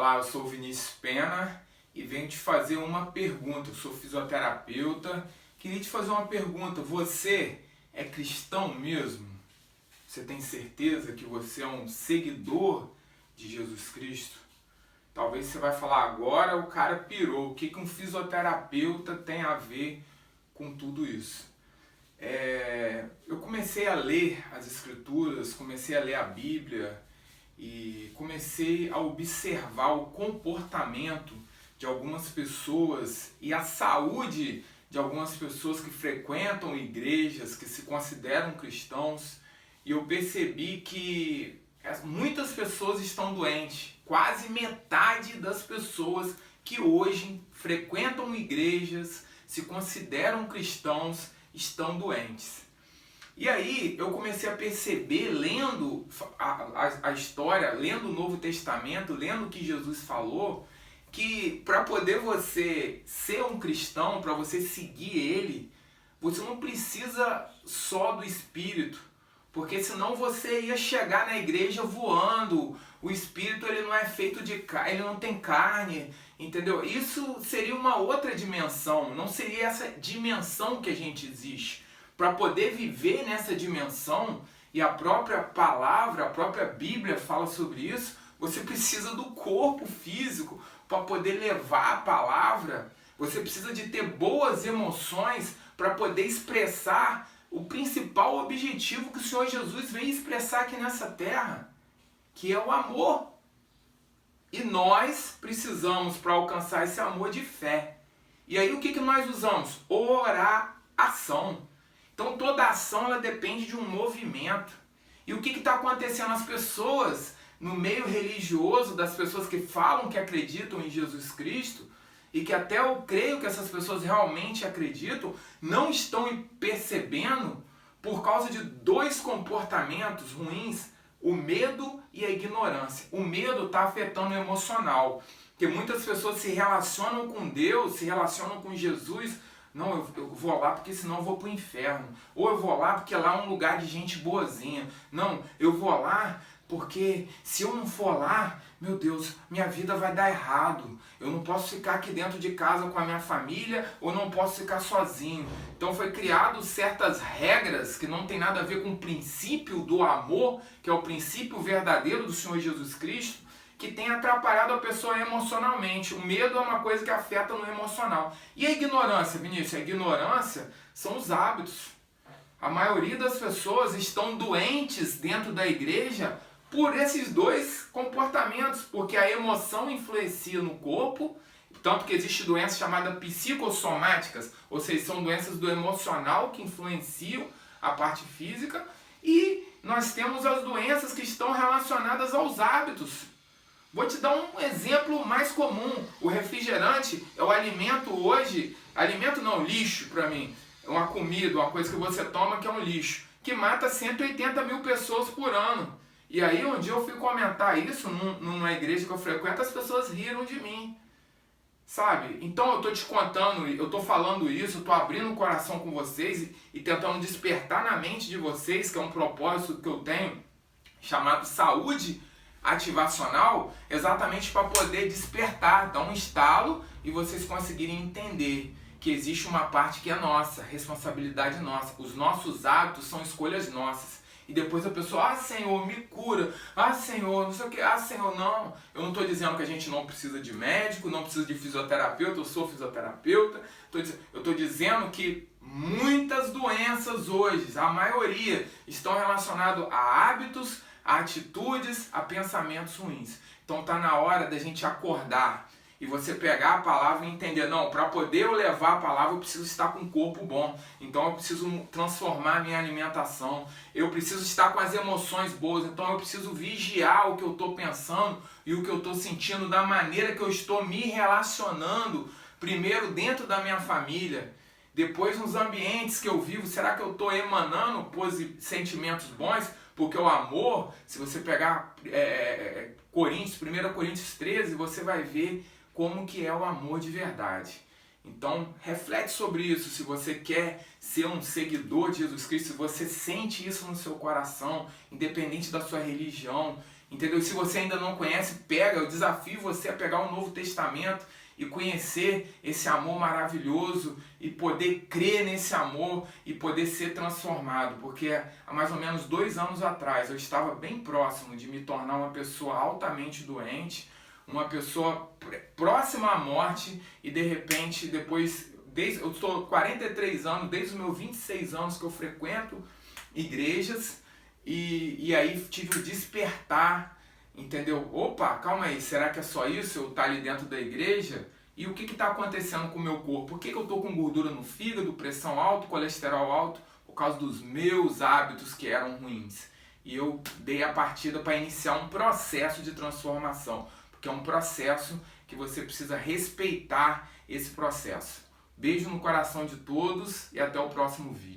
Olá, eu sou o Vinícius Pena e venho te fazer uma pergunta. Eu sou fisioterapeuta. Queria te fazer uma pergunta. Você é cristão mesmo? Você tem certeza que você é um seguidor de Jesus Cristo? Talvez você vai falar agora, o cara pirou. O que um fisioterapeuta tem a ver com tudo isso? Eu comecei a ler as Escrituras, comecei a ler a Bíblia e comecei a observar o comportamento de algumas pessoas e a saúde de algumas pessoas que frequentam igrejas, que se consideram cristãos, e eu percebi que muitas pessoas estão doentes. Quase metade das pessoas que hoje frequentam igrejas, se consideram cristãos, estão doentes. E aí eu comecei a perceber, lendo a história, lendo o Novo Testamento, lendo o que Jesus falou, que para poder você ser um cristão, para você seguir ele, você não precisa só do Espírito, porque senão você ia chegar na igreja voando. O Espírito ele não é feito de carne, ele não tem carne, entendeu? Isso seria uma outra dimensão, não seria essa dimensão que a gente existe. Para poder viver nessa dimensão, e a própria palavra, a própria Bíblia fala sobre isso, você precisa do corpo físico para poder levar a palavra. Você precisa de ter boas emoções para poder expressar o principal objetivo que o Senhor Jesus veio expressar aqui nessa terra, que é o amor. E nós precisamos, para alcançar esse amor, de fé. E aí o que nós usamos? Oração. Então toda ação ela depende de um movimento. E o que está acontecendo? As pessoas no meio religioso, das pessoas que falam que acreditam em Jesus Cristo, e que até eu creio que essas pessoas realmente acreditam, não estão percebendo por causa de dois comportamentos ruins: o medo e a ignorância. O medo está afetando o emocional, porque muitas pessoas se relacionam com Deus, se relacionam com Jesus. Não, eu vou lá porque senão eu vou para o inferno. Ou eu vou lá porque lá é um lugar de gente boazinha. Não, eu vou lá porque se eu não for lá, meu Deus, minha vida vai dar errado. Eu não posso ficar aqui dentro de casa com a minha família, ou não posso ficar sozinho. Então foi criado certas regras que não tem nada a ver com o princípio do amor, que é o princípio verdadeiro do Senhor Jesus Cristo, que tem atrapalhado a pessoa emocionalmente. O medo é uma coisa que afeta no emocional. E a ignorância, Vinícius? A ignorância são os hábitos. A maioria das pessoas estão doentes dentro da igreja por esses dois comportamentos, porque a emoção influencia no corpo, tanto que existe doenças chamadas psicossomáticas, ou seja, são doenças do emocional que influenciam a parte física, e nós temos as doenças que estão relacionadas aos hábitos. Vou te dar um exemplo mais comum. O refrigerante é o alimento hoje, alimento não, lixo para mim, é uma comida, uma coisa que você toma que é um lixo, que mata 180 mil pessoas por ano. E aí um dia eu fui comentar isso numa igreja que eu frequento, as pessoas riram de mim, sabe? Então eu tô te contando, eu tô falando isso, eu tô abrindo o coração com vocês e tentando despertar na mente de vocês, que é um propósito que eu tenho, chamado saúde ativacional, exatamente para poder despertar, dar um estalo e vocês conseguirem entender que existe uma parte que é nossa, responsabilidade nossa. Os nossos hábitos são escolhas nossas. E depois a pessoa, ah Senhor, me cura, ah Senhor, não sei o que, ah Senhor, não. Eu não estou dizendo que a gente não precisa de médico, não precisa de fisioterapeuta, eu sou fisioterapeuta. Eu estou dizendo que muitas doenças hoje, a maioria, estão relacionadas a hábitos, a atitudes, a pensamentos ruins. Então está na hora da gente acordar e você pegar a palavra e entender, não, para poder eu levar a palavra eu preciso estar com um corpo bom, então eu preciso transformar a minha alimentação, eu preciso estar com as emoções boas, então eu preciso vigiar o que eu estou pensando e o que eu estou sentindo, da maneira que eu estou me relacionando, primeiro dentro da minha família, depois nos ambientes que eu vivo. Será que eu estou emanando sentimentos bons? Porque o amor, se você pegar 1 Coríntios 13, você vai ver como que é o amor de verdade. Então, reflete sobre isso. Se você quer ser um seguidor de Jesus Cristo, se você sente isso no seu coração, independente da sua religião, entendeu? Se você ainda não conhece, pega, eu desafio você a pegar o Novo Testamento e conhecer esse amor maravilhoso e poder crer nesse amor e poder ser transformado, porque há mais ou menos 2 anos atrás eu estava bem próximo de me tornar uma pessoa altamente doente, uma pessoa próxima à morte, e de repente depois, eu estou 43 anos, desde os meus 26 anos que eu frequento igrejas, e aí tive o despertar, entendeu? Opa, calma aí, será que é só isso? Eu estar ali dentro da igreja? E o que está acontecendo com o meu corpo? Por que eu estou com gordura no fígado, pressão alta, colesterol alto? Por causa dos meus hábitos que eram ruins. E eu dei a partida para iniciar um processo de transformação, porque é um processo que você precisa respeitar esse processo. Beijo no coração de todos e até o próximo vídeo.